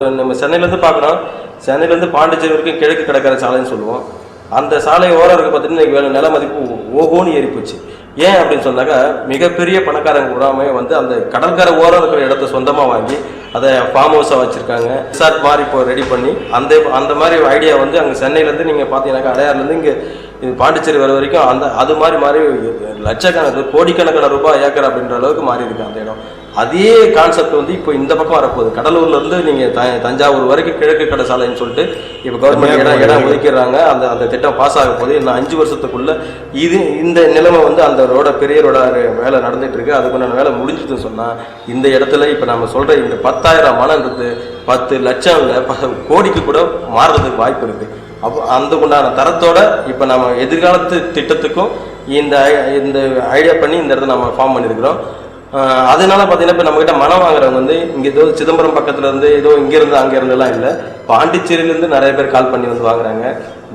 நம்ம சென்னையிலேருந்து பார்க்குறோம். சென்னையிலேருந்து பாண்டிச்சேரி வரைக்கும் கிழக்கு கடற்கரை சாலைன்னு சொல்லுவோம். அந்த சாலை ஓரம் இருக்க பார்த்தீங்கன்னா நில மதிப்பு ஓஹோன்னு ஏறி போச்சு. ஏன் அப்படின்னு சொன்னாக்கா, மிகப்பெரிய பணக்காரங்க கூடாமே வந்து அந்த கடற்கரை ஓரம் இருக்கிற இடத்த சொந்தமாக வாங்கி அதை ஃபார்ம் ஹவுஸாக வச்சுருக்காங்க. ரிசார்ட் மாதிரி இப்போ ரெடி பண்ணி அந்த மாதிரி ஐடியா வந்து அங்கே சென்னையிலேருந்து நீங்கள் பார்த்தீங்கன்னாக்கா அடையாறுலேருந்து இங்கே இது பாண்டிச்சேரி வர வரைக்கும் அது மாதிரி லட்சக்கணக்கு கோடிக்கணக்கான ரூபாய் ஏக்கர் அப்படின்ற அளவுக்கு மாறி இருக்கு அந்த இடம். அதே கான்செப்ட் வந்து இப்போ இந்த பக்கம் வரப்போகுது. கடலூர்லேருந்து நீங்கள் தஞ்சாவூர் வரைக்கும் கிழக்கு கடை சாலைன்னு சொல்லிட்டு இப்போ கவர்மெண்ட் இடம் ஒதுக்கிறாங்க. அந்த திட்டம் பாஸ் ஆக போகுது. இன்னும் 5 வருஷத்துக்குள்ள இந்த நிலைமை வந்து அந்த பெரிய ரோட வேலை நடந்துட்டு இருக்கு. அதுக்குண்டான வேலை முடிஞ்சுதுன்னு சொன்னால் இந்த இடத்துல இப்போ நம்ம சொல்கிற இந்த 10,000 மனன்றது 10 லட்சம் இல்லை, கோடிக்கு கூட மாறுறதுக்கு வாய்ப்பு இருக்குது. அப்போ அதுக்குண்டான தரத்தோட இப்போ நம்ம எதிர்காலத்து திட்டத்துக்கும் இந்த ஐடியா பண்ணி இந்த இடத்த நம்ம ஃபார்ம் பண்ணியிருக்கிறோம். அதனால பார்த்தீங்கன்னா இப்போ நம்மகிட்ட மனம் வாங்குறவங்க வந்து இங்கே ஏதோ சிதம்பரம் பக்கத்துல இருந்து ஏதோ இங்கேருந்து அங்கேருந்துலாம் இல்லை, பாண்டிச்சேரியிலேருந்து நிறைய பேர் கால் பண்ணி வந்து வாங்குறாங்க,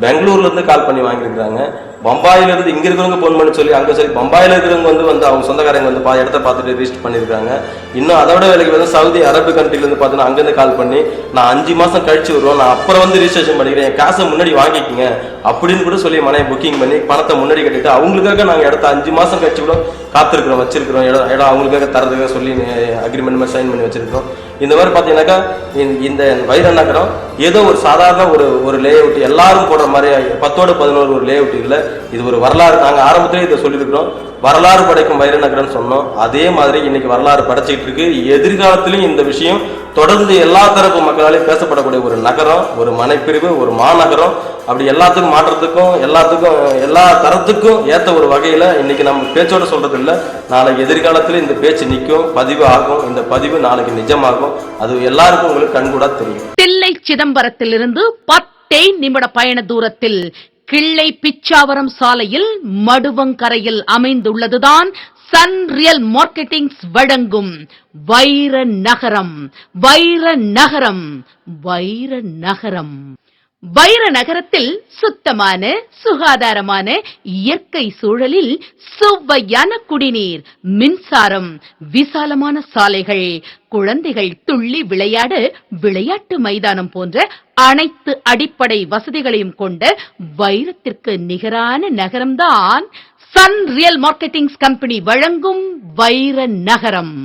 பெங்களூர்லேருந்து கால் பண்ணி வாங்கியிருக்கிறாங்க, பம்பாயிலிருந்து இங்கே இருக்கிறவங்க ஃபோன் பண்ணி சொல்லி அங்கே சொல்லி பம்பாயில் இருக்கிறவங்க வந்து அவங்க சொந்தக்காரங்க வந்து இடத்த பார்த்துட்டு ரிஜிஸ்டர் பண்ணியிருக்காங்க. இன்னும் அதோட வேலைக்கு வந்து சவுதி அரபு கண்ட்ரிலேருந்து பார்த்தீங்கன்னா அங்கேருந்து கால் பண்ணி நான் 5 மாதம் கழிச்சு வருவோம், நான் அப்புறம் வந்து ரிஜிஸ்ட்ரேஷன் பண்ணிக்கிறேன், என் காசை முன்னாடி வாங்கிக்கிங்க அப்படின்னு கூட சொல்லி மனையை புக்கிங் பண்ணி பணத்தை முன்னாடி கட்டிட்டு அவங்களுக்காக நாங்கள் இடத்த 5 மாதம் கழிச்சு கூட காத்திருக்கிறோம், வச்சிருக்கிறோம். இடம் அவங்களுக்காக தரதுக்காக சொல்லி அக்ரிமெண்ட் மாதிரி சைன் பண்ணி வச்சிருக்கிறோம். இந்த மாதிரி பார்த்தீங்கன்னாக்கா இந்த வைர நகரம் ஏதோ ஒரு சாதாரண ஒரு லே அவுட் எல்லாரும் போடுற மாதிரி 10ஓட 11 ஒரு லே அவுட் இல்லை. இது ஒரு வரலாறு. நாங்கள் ஆரம்பத்திலே இதை சொல்லியிருக்கிறோம், வரலாறு படைக்கும் வைர நகரம்னு சொன்னோம். அதே மாதிரி இன்னைக்கு வரலாறு படைச்சிட்டு இருக்கு. எதிர்காலத்திலையும் இந்த விஷயம் தொடர்ந்து எல்லா தரப்பு மக்களாலையும் பேசப்படக்கூடிய ஒரு நகரம், ஒரு மனைப்பிரிவு, ஒரு மாநகரம். அப்படி எல்லாத்துக்கும் மாற்றத்துக்கும் எல்லா தரத்துக்கும் ஏற்ற ஒரு வகையில இன்னைக்கு நம்ம பேச்சோட சொல்றது இல்லை, நாளைக்கு எதிர்காலத்துல இந்த பேச்சு நிற்கும், பதிவு ஆகும். இந்த பதிவு நாளைக்கு நிஜமாகும். அது எல்லாருக்கும் உங்களுக்கு கண்கூடா தெரியும். தில்லை சிதம்பரத்திலிருந்து 10 நிமிட பயண தூரத்தில் கிள்ளை பிச்சாவரம் சாலையில் மடுவங்கரையில் அமைந்துள்ளதுதான் சன் ரியல் மார்க்கெட்டிங்ஸ் வழங்கும் வைர நகரம். வைர நகரம், வைர நகரம். வைர நகரத்தில் சுத்தமான சுகாதாரமான இயற்கை சூழலில் சுவையான குடிநீர், மின்சாரம், விசாலமான சாலைகள், குழந்தைகள் துள்ளி விளையாட விளையாட்டு மைதானம் போன்ற அனைத்து அடிப்படை வசதிகளையும் கொண்ட வைரத்திற்கு நிகரான நகரம்தான் சன் ரியல் மார்க்கெட்டிங்ஸ் கம்பெனி வழங்கும் வைர நகரம்.